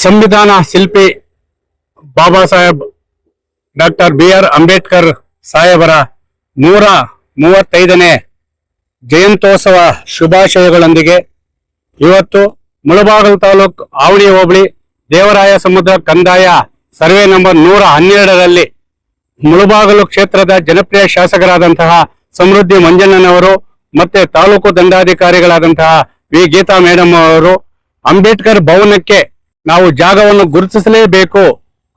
ಸಂವಿಧಾನ ಶಿಲ್ಪಿ Baba Saheb doctor BR Ambedkar ಸಾಹೇಬರ 135ನೇ ಜಯಂತ್ಯೋತ್ಸವ ಶುಭಾಶಯಗಳೊಂದಿಗೆ ಇವತ್ತು ಮುಳಬಾಗಿಲು ತಾಲೂಕು ಆವಡಿ ಹೋಬಳಿ ದೇವರಾಯ ಸಮುದ್ರ ಕಂದಾಯ ಸರ್ವೆ ನಂಬರ್ 112ರಲ್ಲಿ ಮುಳಬಾಗಿಲು ಕ್ಷೇತ್ರದ ಜನಪ್ರಿಯ ಶಾಸಕರಾದಂತಹ ಸಮೃದ್ಧಿ ಮಂಜಣ್ಣನವರು ಮತ್ತೆ ತಾಲೂಕು ದಂಡಾಧಿಕಾರಿಗಳಾದಂತಹ ವಿ ಗೀತಾ ಮೇಡಮ್ ಅವರು ಅಂಬೇಡ್ಕರ್ ಭವನಕ್ಕೆ ನಾವು ಜಾಗವನ್ನು ಗುರುತಿಸಲೇಬೇಕು,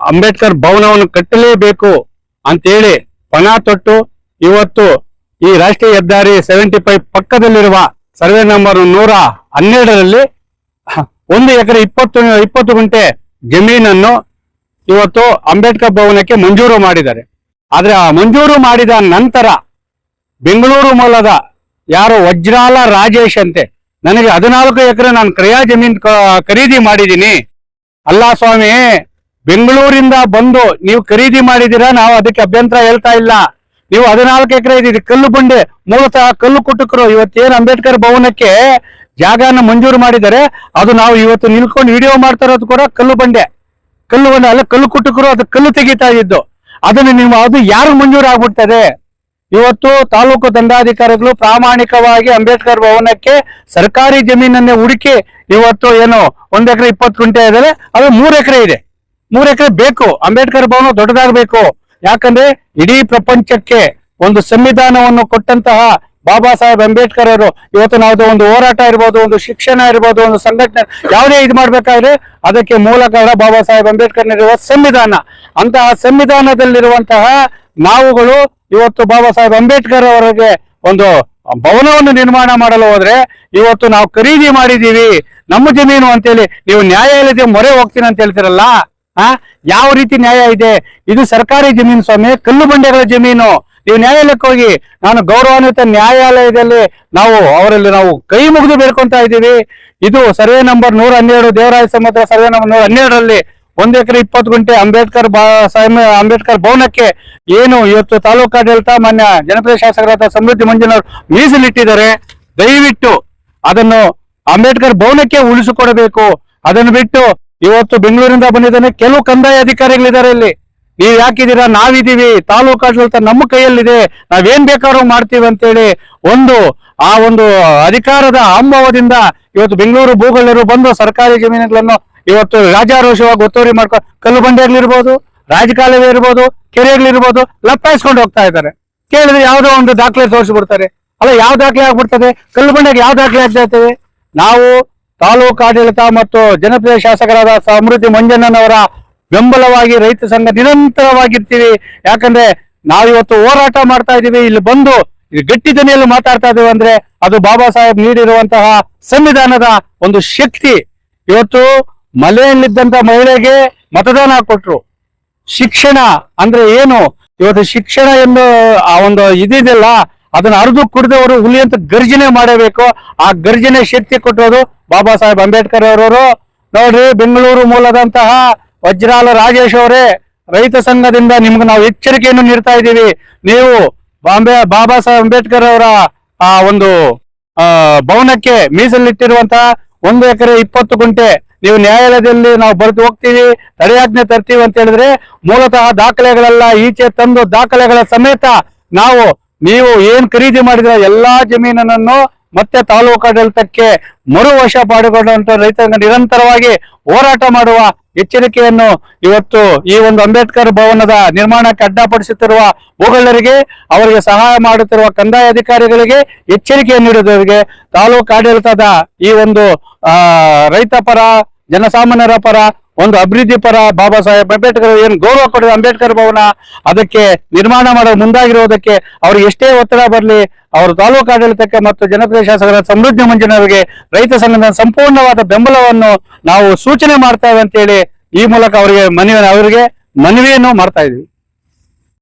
ಅಂಬೇಡ್ಕರ್ ಭವನವನ್ನು ಕಟ್ಟಲೇಬೇಕು ಅಂತೇಳಿ ಪಣ ತೊಟ್ಟು ಇವತ್ತು ಈ ರಾಷ್ಟ್ರೀಯ ಹೆದ್ದಾರಿ 75 ಪಕ್ಕದಲ್ಲಿರುವ ಸರ್ವೆ ನಂಬರ್ 112ರಲ್ಲಿ 1 ಎಕರೆ 20 ಗುಂಟೆ ಜಮೀನನ್ನು ಇವತ್ತು ಅಂಬೇಡ್ಕರ್ ಭವನಕ್ಕೆ ಮಂಜೂರು ಮಾಡಿದ್ದಾರೆ. ಆದ್ರೆ ಆ ಮಂಜೂರು ಮಾಡಿದ ನಂತರ ಬೆಂಗಳೂರು ಮೂಲದ ಯಾರು ವಜ್ರಾಲ ರಾಜೇಶ್ ಅಂತೆ ನನಗೆ 14 ಎಕರೆ ನಾನು ಕ್ರಯ ಜಮೀನ್ ಖರೀದಿ ಮಾಡಿದ್ದೀನಿ. ಅಲ್ಲ ಸ್ವಾಮಿ, ಬೆಂಗಳೂರಿಂದ ಬಂದು ನೀವು ಖರೀದಿ ಮಾಡಿದೀರಾ, ನಾವು ಅದಕ್ಕೆ ಅಭ್ಯಂತರ ಹೇಳ್ತಾ ಇಲ್ಲ. ನೀವು 14 ಎಕರೆ ಇದ್ದೀರಿ, ಕಲ್ಲು ಬಂಡೆ ಮೂಲತಃ ಕಲ್ಲು ಕುಟುಕರು ಇವತ್ತೇನು ಅಂಬೇಡ್ಕರ್ ಭವನಕ್ಕೆ ಜಾಗನ ಮಂಜೂರು ಮಾಡಿದ್ದಾರೆ, ಅದು ನಾವು ಇವತ್ತು ನಿಲ್ಕೊಂಡು ವಿಡಿಯೋ ಮಾಡ್ತಾ ಇರೋದು ಕೂಡ ಕಲ್ಲು ಬಂಡೆ ಅಲ್ಲ, ಕಲ್ಲು ಕುಟುಕರು ಅದು ಕಲ್ಲು ತೆಗಿತಾ ಇದ್ದು. ಅದನ್ನು ನೀವು ಅದು ಯಾರು ಮಂಜೂರು ಆಗ್ಬಿಡ್ತದೆ? ಇವತ್ತು ತಾಲೂಕು ದಂಡಾಧಿಕಾರಿಗಳು ಪ್ರಾಮಾಣಿಕವಾಗಿ ಅಂಬೇಡ್ಕರ್ ಭವನಕ್ಕೆ ಸರ್ಕಾರಿ ಜಮೀನನ್ನೇ ಹುಡುಕಿ ಇವತ್ತು ಏನು 1 ಎಕರೆ 20 ಗುಂಟೆ ಇದ್ದಾರೆ, ಅದು 3 ಎಕರೆ ಇದೆ. 3 ಎಕರೆ ಬೇಕು, ಅಂಬೇಡ್ಕರ್ ಭವನ ದೊಡ್ಡದಾಗಬೇಕು. ಯಾಕಂದ್ರೆ ಇಡೀ ಪ್ರಪಂಚಕ್ಕೆ ಒಂದು ಸಂವಿಧಾನವನ್ನು ಕೊಟ್ಟಂತಹ ಬಾಬಾ ಸಾಹೇಬ್ ಅಂಬೇಡ್ಕರ್ ಅವರು ಇವತ್ತು ನಾವು ಒಂದು ಹೋರಾಟ ಇರ್ಬೋದು, ಒಂದು ಶಿಕ್ಷಣ ಇರ್ಬೋದು, ಒಂದು ಸಂಘಟನೆ ಯಾವುದೇ ಇದು ಮಾಡ್ಬೇಕಾದ್ರೆ ಅದಕ್ಕೆ ಮೂಲ ಕಾರಣ ಬಾಬಾ ಸಾಹೇಬ್ ಅಂಬೇಡ್ಕರ್ ಇರುವ ಸಂವಿಧಾನ. ಅಂತಹ ಸಂವಿಧಾನದಲ್ಲಿರುವಂತಹ ನಾವುಗಳು ಇವತ್ತು ಬಾಬಾ ಸಾಹೇಬ್ ಅಂಬೇಡ್ಕರ್ ಅವರಿಗೆ ಒಂದು ಭವನವನ್ನು ನಿರ್ಮಾಣ ಮಾಡಲು ಹೋದ್ರೆ ಇವತ್ತು ನಾವು ಖರೀದಿ ಮಾಡಿದೀವಿ ನಮ್ಮ ಜಮೀನು ಅಂತೇಳಿ ನೀವು ನ್ಯಾಯಾಲಯದ ಮೊರೆ ಹೋಗ್ತೀನಿ ಅಂತ ಹೇಳ್ತಿರಲ್ಲ, ಯಾವ ರೀತಿ ನ್ಯಾಯ ಇದೆ? ಇದು ಸರ್ಕಾರಿ ಜಮೀನು ಸ್ವಾಮಿ, ಕಲ್ಲು ಬಂಡೆಗಳ ಜಮೀನು. ನೀವು ನ್ಯಾಯಾಲಯಕ್ಕೆ ಹೋಗಿ, ನಾನು ಗೌರವಾನ್ವಿತ ನ್ಯಾಯಾಲಯದಲ್ಲಿ ಅವರಲ್ಲಿ ನಾವು ಕೈ ಮುಗಿದು ಬೇಡ್ಕೊಂತ ಇದ್ದೀವಿ. ಇದು ಸರ್ವೆ ನಂಬರ್ 112 ದೇವರಾಯ ಸಮುದ್ರ ಸರ್ವೆ ನಂಬರ್ 112ರಲ್ಲಿ 1 ಎಕರೆ 20 ಗುಂಟೆ ಅಂಬೇಡ್ಕರ್ ಭವನಕ್ಕೆ ಏನು ಇವತ್ತು ತಾಲೂಕಾಡಳಿತ ಮಾನ್ಯ ಜನಪ್ರಿಯ ಶಾಸಕರಾದ ಸಮೃದ್ಧಿ ಮಂಜಣ್ಣವರು ಮೀಸಲಿಟ್ಟಿದ್ದಾರೆ. ದಯವಿಟ್ಟು ಅದನ್ನು ಅಂಬೇಡ್ಕರ್ ಭವನಕ್ಕೆ ಉಳಿಸಿಕೊಡಬೇಕು. ಅದನ್ನು ಬಿಟ್ಟು ಇವತ್ತು ಬೆಂಗಳೂರಿಂದ ಬಂದಿದ್ದಾನೆ, ಕೆಲವು ಕಂದಾಯ ಅಧಿಕಾರಿಗಳಿದ್ದಾರೆ ಇಲ್ಲಿ. ನೀವು ಯಾಕಿದ್ದೀರಾ? ನಾವಿದ್ದೀವಿ, ತಾಲೂಕಾಡಳಿತ ನಮ್ಮ ಕೈಯಲ್ಲಿದೆ, ನಾವೇನ್ ಬೇಕಾದ್ರೂ ಮಾಡ್ತೀವಿ ಅಂತೇಳಿ ಆ ಒಂದು ಅಧಿಕಾರದ ಅಂಬವದಿಂದ ಇವತ್ತು ಬೆಂಗಳೂರು ಭೂಗಳ್ಳರು ಬಂದು ಸರ್ಕಾರಿ ಜಮೀನುಗಳನ್ನು ಇವತ್ತು ರಾಜಾರೋಷವಾಗಿ ಒತ್ತುವರಿ ಮಾಡ್ಕೊ ಕಲ್ಲು ಬಂಡೆಗಳಿರ್ಬೋದು, ರಾಜಕಾಲುವೆ ಇರ್ಬೋದು, ಕೆರೆಗಳಿರ್ಬೋದು ಲಪ್ಪಾಯಿಸ್ಕೊಂಡು ಹೋಗ್ತಾ ಇದ್ದಾರೆ. ಕೇಳಿದ್ರೆ ಯಾವ್ದೋ ಒಂದು ದಾಖಲೆ ತೋರಿಸ್ಬಿಡ್ತಾರೆ. ಅಲ್ಲ, ಯಾವ ದಾಖಲೆ ಆಗ್ಬಿಡ್ತದೆ? ಕಲ್ಲು ಬಂಡೆಗೆ ಯಾವ ದಾಖಲೆ ಆಗ್ತಾ ಇರ್ತೇವೆ? ನಾವು ತಾಲೂಕಾಡಳಿತ ಮತ್ತು ಜನಪ್ರಿಯ ಶಾಸಕರಾದ ಸಮೃದ್ಧಿ ಮಂಜಣ್ಣನವರ ಬೆಂಬಲವಾಗಿ ರೈತ ಸಂಘ ನಿರಂತರವಾಗಿರ್ತೀವಿ. ಯಾಕಂದ್ರೆ ನಾವಿವತ್ತು ಹೋರಾಟ ಮಾಡ್ತಾ ಇದೀವಿ, ಇಲ್ಲಿ ಬಂದು ಗಟ್ಟಿ ದನಿಯಲ್ಲಿ ಮಾತಾಡ್ತಾ ಇದೀವಿ ಅಂದ್ರೆ ಅದು ಬಾಬಾ ಸಾಹೇಬ್ ನೀಡಿರುವಂತಹ ಸಂವಿಧಾನದ ಒಂದು ಶಕ್ತಿ. ಇವತ್ತು ಮಲೆಯಲ್ಲಿದ್ದಂತ ಮಹಿಳೆಗೆ ಮತದಾನ ಕೊಟ್ರು. ಶಿಕ್ಷಣ ಅಂದ್ರೆ ಏನು? ಇವತ್ತು ಶಿಕ್ಷಣ ಎಂದು ಆ ಒಂದು ಇದಿದೆಲ್ಲ ಅದನ್ನ ಅರ್ದು ಕುಡಿದವರು ಹುಲಿ ಅಂತ ಗರ್ಜನೆ ಮಾಡಬೇಕು. ಆ ಗರ್ಜನೆ ಶಕ್ತಿ ಕೊಟ್ಟಿರೋದು ಬಾಬಾ ಸಾಹೇಬ್ ಅಂಬೇಡ್ಕರ್ ಅವರವರು. ನೋಡ್ರಿ, ಬೆಂಗಳೂರು ಮೂಲದಂತಹ ವಜ್ರಾಲ ರಾಜೇಶ್ ಅವರೇ, ರೈತ ಸಂಘದಿಂದ ನಿಮ್ಗೆ ನಾವು ಎಚ್ಚರಿಕೆಯನ್ನು ನೀಡ್ತಾ ಇದ್ದೀವಿ. ನೀವು ಬಾಬಾ ಸಾಹೇಬ್ ಅಂಬೇಡ್ಕರ್ ಅವರ ಆ ಒಂದು ಭವನಕ್ಕೆ ಮೀಸಲಿಟ್ಟಿರುವಂತಹ 1 ಎಕರೆ 20 ಗುಂಟೆ ನೀವು ನ್ಯಾಯಾಲಯದಲ್ಲಿ ನಾವು ಬರೆದು ಹೋಗ್ತೀವಿ, ತಡೆಯಾಜ್ಞೆ ತರ್ತೀವಿ ಅಂತ ಹೇಳಿದ್ರೆ ಮೂಲತಃ ದಾಖಲೆಗಳೆಲ್ಲ ಈಚೆ ತಂದು ದಾಖಲೆಗಳ ಸಮೇತ ನೀವು ಏನ್ ಖರೀದಿ ಮಾಡಿದ್ರ ಎಲ್ಲಾ ಜಮೀನನ್ನು ಮತ್ತೆ ತಾಲೂಕಾಡಳಿತಕ್ಕೆ ಮರುವಶ ಮಾಡಿಕೊಂಡಂತ ರೈತ ನಿರಂತರವಾಗಿ ಹೋರಾಟ ಮಾಡುವ ಎಚ್ಚರಿಕೆಯನ್ನು ಇವತ್ತು ಈ ಒಂದು ಅಂಬೇಡ್ಕರ್ ಭವನದ ನಿರ್ಮಾಣಕ್ಕೆ ಅಡ್ಡಪಡಿಸುತ್ತಿರುವ ಭೂಗಳ್ಳರಿಗೆ, ಅವರಿಗೆ ಸಹಾಯ ಮಾಡುತ್ತಿರುವ ಕಂದಾಯ ಅಧಿಕಾರಿಗಳಿಗೆ ಎಚ್ಚರಿಕೆಯನ್ನು ನೀಡುವುದರಿಗೆ ತಾಲೂಕಾಡಳಿತದ ಈ ಒಂದು ರೈತ ಪರ, ಜನಸಾಮಾನ್ಯರ ಪರ, ಒಂದು ಅಭಿವೃದ್ಧಿ ಪರ ಬಾಬಾ ಸಾಹೇಬ್ ಅಂಬೇಡ್ಕರ್ ಏನು ಗೌರವ ಕೊಡಿದ ಅಂಬೇಡ್ಕರ್ ಭವನ ಅದಕ್ಕೆ ನಿರ್ಮಾಣ ಮಾಡಲು ಮುಂದಾಗಿರುವುದಕ್ಕೆ ಅವ್ರಿಗೆ ಎಷ್ಟೇ ಒತ್ತಡ ಬರಲಿ, ಅವರು ತಾಲೂಕಾಡಳಿತಕ್ಕೆ ಮತ್ತು ಜನಪ್ರಿಯ ಶಾಸಕರ ಸಮೃದ್ಧಿ ಮಂಜಣ್ಣವರಿಗೆ ರೈತ ಸಂಘದ ಸಂಪೂರ್ಣವಾದ ಬೆಂಬಲವನ್ನು ನಾವು ಸೂಚನೆ ಮಾಡ್ತಾ ಇದ್ದೇವೆ ಅಂತೇಳಿ ಈ ಮೂಲಕ ಅವರಿಗೆ ಮನವಿಯನ್ನು ಮಾಡ್ತಾ ಇದ್ದೀವಿ.